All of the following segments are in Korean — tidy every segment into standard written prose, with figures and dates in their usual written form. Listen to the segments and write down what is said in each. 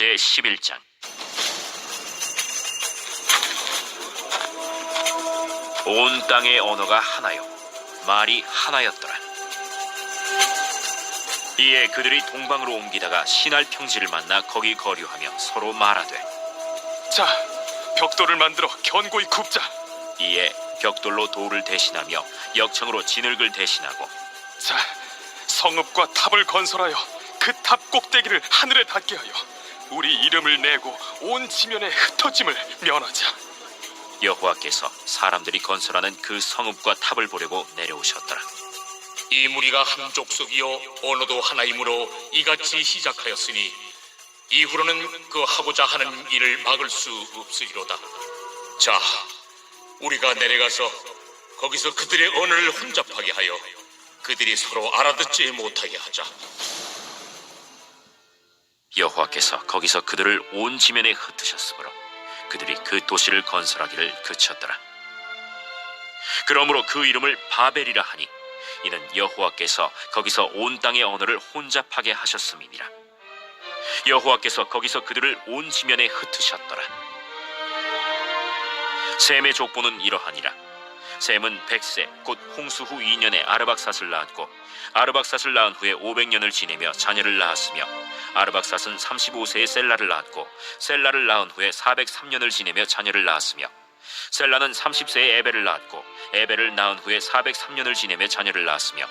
제11장. 온 땅의 언어가 하나요, 말이 하나였더라. 이에 그들이 동방으로 옮기다가 시날 평지를 만나 거기 거류하며 서로 말하되, 자, 벽돌을 만들어 견고히 굽자. 이에 벽돌로 돌을 대신하며 역청으로 진흙을 대신하고, 자, 성읍과 탑을 건설하여 그 탑 꼭대기를 하늘에 닿게 하여 우리 이름을 내고 온 지면의 흩어짐을 면하자. 여호와께서 사람들이 건설하는 그 성읍과 탑을 보려고 내려오셨더라. 이 무리가 한 족속이요 언어도 하나이므로 이같이 시작하였으니 이후로는 그 하고자 하는 일을 막을 수 없으리로다. 자, 우리가 내려가서 거기서 그들의 언어를 혼잡하게 하여 그들이 서로 알아듣지 못하게 하자. 여호와께서 거기서 그들을 온 지면에 흩으셨으므로 그들이 그 도시를 건설하기를 그쳤더라. 그러므로 그 이름을 바벨이라 하니 이는 여호와께서 거기서 온 땅의 언어를 혼잡하게 하셨음이니라. 여호와께서 거기서 그들을 온 지면에 흩으셨더라. 셈의 족보는 이러하니라. 셈은 100세 곧 홍수 후 2년에 아르박삿을 낳았고, 아르박삿을 낳은 후에 500년을 지내며 자녀를 낳았으며, 아르박삿은 35세에 셀라를 낳았고, 셀라를 낳은 후에 403년을 지내며 자녀를 낳았으며, 셀라는 30세에 에벨을 낳았고, 에벨을 낳은 후에 403년을 지내며 자녀를 낳았으며,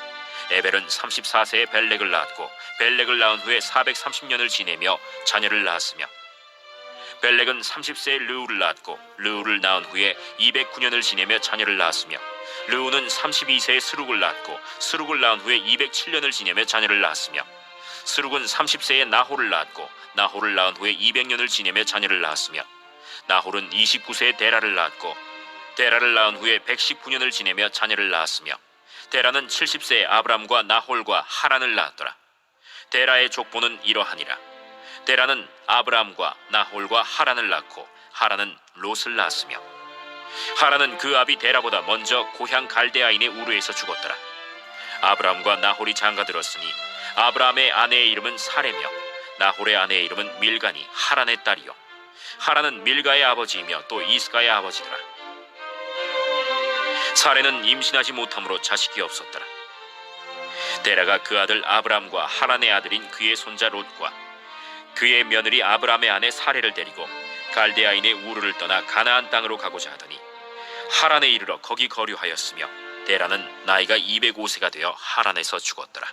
에벨은 34세에 벨렉을 낳았고, 벨렉을 낳은 후에 430년을 지내며 자녀를 낳았으며, 벨렉은 30세에 르우를 낳았고, 르우를 낳은 후에 209년을 지내며 자녀를 낳았으며, 르우는 32세에 스룩을 낳았고, 스룩을 낳은 후에 207년을 지내며 자녀를 낳았으며, 스룩은 30세에 나홀을 낳았고, 나홀을 낳은 후에 200년을 지내며 자녀를 낳았으며, 나홀은 29세에 데라를 낳았고, 데라를 낳은 후에 119년을 지내며 자녀를 낳았으며, 데라는 70세에 아브람과 나홀과 하란을 낳았더라. 데라의 족보는 이러하니라. 데라는 아브람과 나홀과 하란을 낳고, 하란은 롯을 낳았으며, 하란은 그 아비 데라보다 먼저 고향 갈대아인의 우르에서 죽었더라. 아브람과 나홀이 장가들었으니 아브람의 아내의 이름은 사레며, 나홀의 아내의 이름은 밀가니 하란의 딸이요, 하란은 밀가의 아버지이며 또 이스가의 아버지더라. 사레는 임신하지 못함으로 자식이 없었더라. 데라가 그 아들 아브람과 하란의 아들인 그의 손자 롯과 그의 며느리 아브람의 아내 사레를 데리고 갈대아인의 우르를 떠나 가나안 땅으로 가고자 하더니 하란에 이르러 거기 거류하였으며, 데라는 나이가 205세가 되어 하란에서 죽었더라.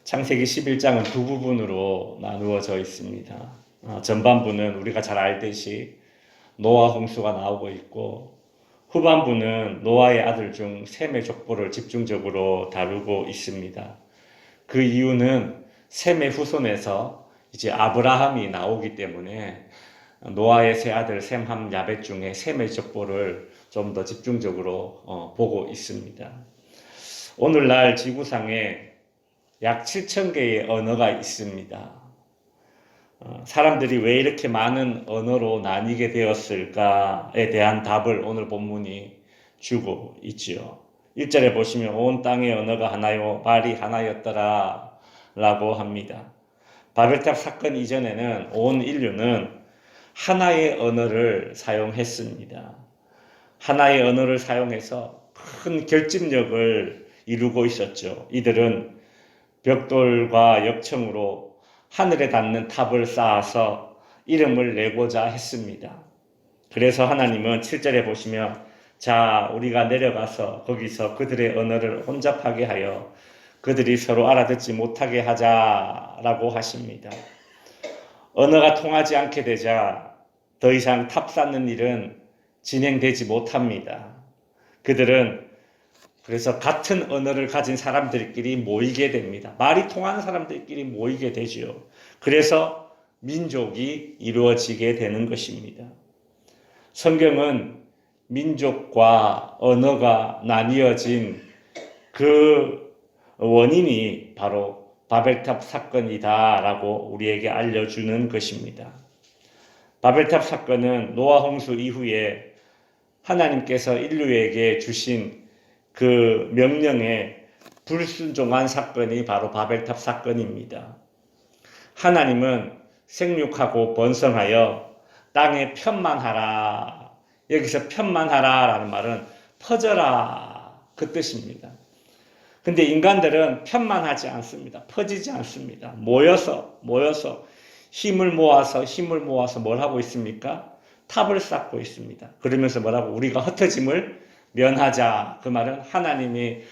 창세기 11장은 두 부분으로 나누어져 있습니다. 전반부는 우리가 잘 알듯이 노아 홍수가 나오고 있고, 후반부는 노아의 아들 중 셈의 족보를 집중적으로 다루고 있습니다. 그 이유는 셈의 후손에서 이제 아브라함이 나오기 때문에 노아의 세 아들 셈, 함, 야벳 중에 셈의 족보를 좀 더 집중적으로 보고 있습니다. 오늘날 지구상에 약 7,000개의 언어가 있습니다. 사람들이 왜 이렇게 많은 언어로 나뉘게 되었을까에 대한 답을 오늘 본문이 주고 있지요. 1절에 보시면 온 땅의 언어가 하나요, 말이 하나였더라 라고 합니다. 바벨탑 사건 이전에는 온 인류는 하나의 언어를 사용했습니다. 하나의 언어를 사용해서 큰 결집력을 이루고 있었죠. 이들은 벽돌과 역청으로 하늘에 닿는 탑을 쌓아서 이름을 내고자 했습니다. 그래서 하나님은 7절에 보시면, 자, 우리가 내려가서 거기서 그들의 언어를 혼잡하게 하여 그들이 서로 알아듣지 못하게 하자라고 하십니다. 언어가 통하지 않게 되자 더 이상 탑 쌓는 일은 진행되지 못합니다. 그들은 그래서 같은 언어를 가진 사람들끼리 모이게 됩니다. 말이 통하는 사람들끼리 모이게 되죠. 그래서 민족이 이루어지게 되는 것입니다. 성경은 민족과 언어가 나뉘어진 그 원인이 바로 바벨탑 사건이다라고 우리에게 알려주는 것입니다. 바벨탑 사건은 노아 홍수 이후에 하나님께서 인류에게 주신 그 명령에 불순종한 사건이 바로 바벨탑 사건입니다. 하나님은 생육하고 번성하여 땅에 편만하라. 여기서 편만하라라는 말은 퍼져라 그 뜻입니다. 근데 인간들은 편만하지 않습니다. 퍼지지 않습니다. 모여서 힘을 모아서 뭘 하고 있습니까? 탑을 쌓고 있습니다. 그러면서 뭐라고? 우리가 흩어짐을 면하자. 그 말은 하나님이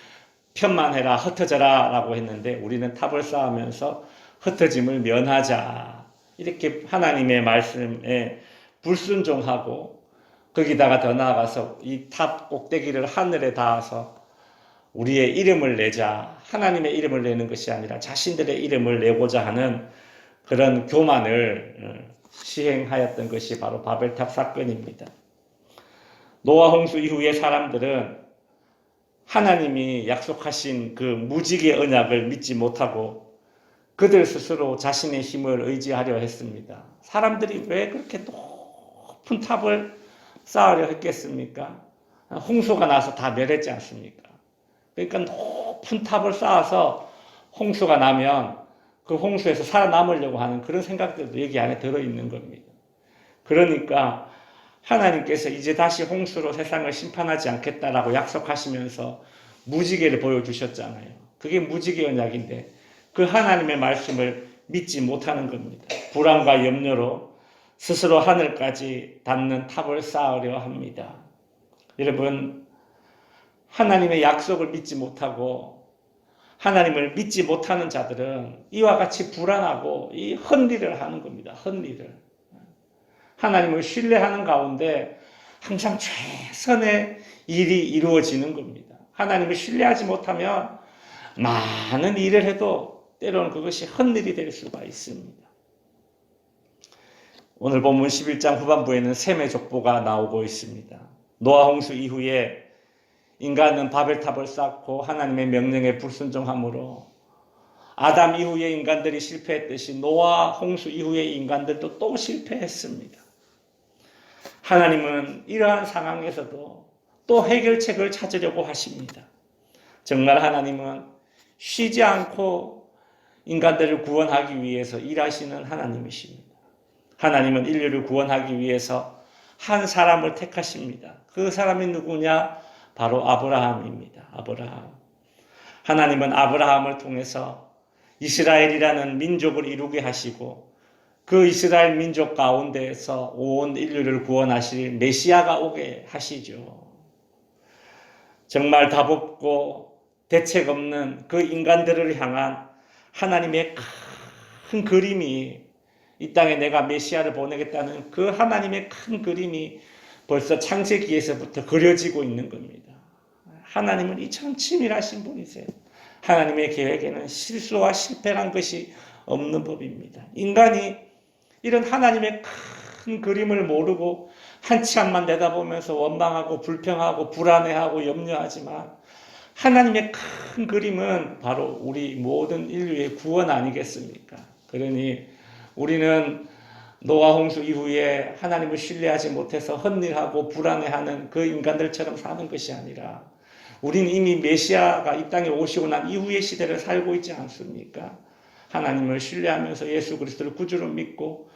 편만해라, 흩어져라 라고 했는데 우리는 탑을 쌓으면서 흩어짐을 면하자. 이렇게 하나님의 말씀에 불순종하고 거기다가 더 나아가서 이 탑 꼭대기를 하늘에 닿아서 우리의 이름을 내자. 하나님의 이름을 내는 것이 아니라 자신들의 이름을 내고자 하는 그런 교만을 시행하였던 것이 바로 바벨탑 사건입니다. 노아 홍수 이후의 사람들은 하나님이 약속하신 그 무지개 언약을 믿지 못하고 그들 스스로 자신의 힘을 의지하려 했습니다. 사람들이 왜 그렇게 높은 탑을 쌓으려 했겠습니까? 홍수가 나서 다 멸했지 않습니까? 그러니까 높은 탑을 쌓아서 홍수가 나면 그 홍수에서 살아남으려고 하는 그런 생각들도 여기 안에 들어있는 겁니다. 그러니까 하나님께서 이제 다시 홍수로 세상을 심판하지 않겠다라고 약속하시면서 무지개를 보여주셨잖아요. 그게 무지개 언약인데 그 하나님의 말씀을 믿지 못하는 겁니다. 불안과 염려로 스스로 하늘까지 닿는 탑을 쌓으려 합니다. 여러분, 하나님의 약속을 믿지 못하고 하나님을 믿지 못하는 자들은 이와 같이 불안하고 이 헛일을 하는 겁니다. 헛일을. 하나님을 신뢰하는 가운데 항상 최선의 일이 이루어지는 겁니다. 하나님을 신뢰하지 못하면 많은 일을 해도 때로는 그것이 헛일이 될 수가 있습니다. 오늘 본문 11장 후반부에는 셈의 족보가 나오고 있습니다. 노아 홍수 이후에 인간은 바벨탑을 쌓고 하나님의 명령에 불순종함으로 아담 이후의 인간들이 실패했듯이 노아 홍수 이후의 인간들도 또 실패했습니다. 하나님은 이러한 상황에서도 또 해결책을 찾으려고 하십니다. 정말 하나님은 쉬지 않고 인간들을 구원하기 위해서 일하시는 하나님이십니다. 하나님은 인류를 구원하기 위해서 한 사람을 택하십니다. 그 사람이 누구냐? 바로 아브라함입니다. 아브라함. 하나님은 아브라함을 통해서 이스라엘이라는 민족을 이루게 하시고 그 이스라엘 민족 가운데에서 온 인류를 구원하실 메시아가 오게 하시죠. 정말 답없고 대책 없는 그 인간들을 향한 하나님의 큰 그림이 이 땅에 내가 메시아를 보내겠다는 그 하나님의 큰 그림이 벌써 창세기에서부터 그려지고 있는 겁니다. 하나님은 이처럼 치밀하신 분이세요. 하나님의 계획에는 실수와 실패란 것이 없는 법입니다. 인간이 이런 하나님의 큰 그림을 모르고 한치 앞만 내다보면서 원망하고 불평하고 불안해하고 염려하지만 하나님의 큰 그림은 바로 우리 모든 인류의 구원 아니겠습니까? 그러니 우리는 노아 홍수 이후에 하나님을 신뢰하지 못해서 헛일하고 불안해하는 그 인간들처럼 사는 것이 아니라 우리는 이미 메시아가 이 땅에 오시고 난 이후의 시대를 살고 있지 않습니까? 하나님을 신뢰하면서 예수 그리스도를 구주로 믿고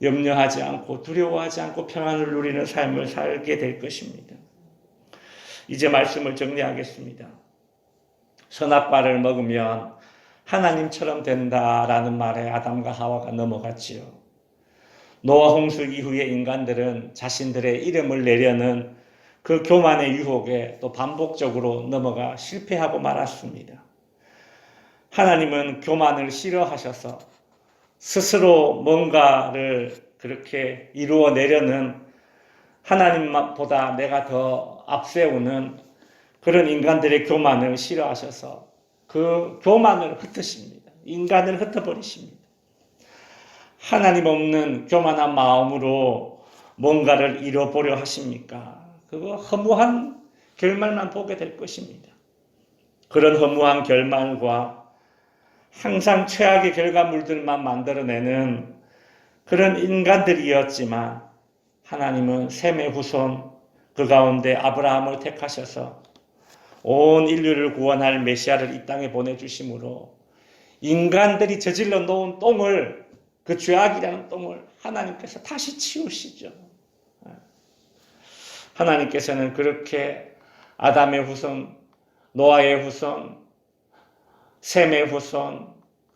염려하지 않고 두려워하지 않고 평안을 누리는 삶을 살게 될 것입니다. 이제 말씀을 정리하겠습니다. 선악과를 먹으면 하나님처럼 된다라는 말에 아담과 하와가 넘어갔지요. 노아 홍수 이후의 인간들은 자신들의 이름을 내려는 그 교만의 유혹에 또 반복적으로 넘어가 실패하고 말았습니다. 하나님은 교만을 싫어하셔서 스스로 뭔가를 그렇게 이루어내려는 하나님보다 내가 더 앞세우는 그런 인간들의 교만을 싫어하셔서 그 교만을 흩으십니다. 인간을 흩어버리십니다. 하나님 없는 교만한 마음으로 뭔가를 이뤄보려 하십니까? 그거 허무한 결말만 보게 될 것입니다. 그런 허무한 결말과 항상 최악의 결과물들만 만들어내는 그런 인간들이었지만 하나님은 셈의 후손 그 가운데 아브라함을 택하셔서 온 인류를 구원할 메시아를 이 땅에 보내주심으로 인간들이 저질러 놓은 똥을, 그 죄악이라는 똥을 하나님께서 다시 치우시죠. 하나님께서는 그렇게 아담의 후손, 노아의 후손, 셈의 후손,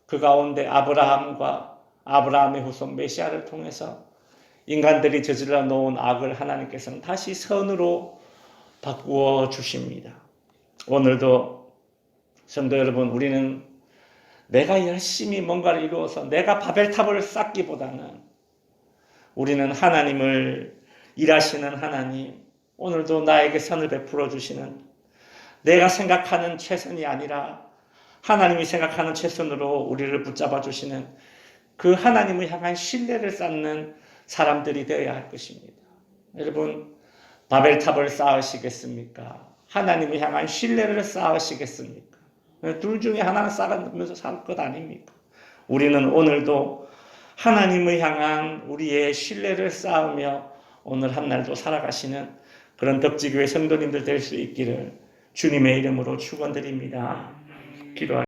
그 가운데 아브라함과 아브라함의 후손 메시아를 통해서 인간들이 저질러 놓은 악을 하나님께서는 다시 선으로 바꾸어 주십니다. 오늘도 성도 여러분, 우리는 내가 열심히 뭔가를 이루어서 내가 바벨탑을 쌓기보다는 우리는 하나님을, 일하시는 하나님, 오늘도 나에게 선을 베풀어 주시는, 내가 생각하는 최선이 아니라 하나님이 생각하는 최선으로 우리를 붙잡아 주시는 그 하나님을 향한 신뢰를 쌓는 사람들이 되어야 할 것입니다. 여러분, 바벨탑을 쌓으시겠습니까? 하나님을 향한 신뢰를 쌓으시겠습니까? 둘 중에 하나는 쌓으면서 살 것 아닙니까? 우리는 오늘도 하나님을 향한 우리의 신뢰를 쌓으며 오늘 한 날도 살아가시는 그런 덕지교회 성도님들 될 수 있기를 주님의 이름으로 축원드립니다. 기도하겠습니다.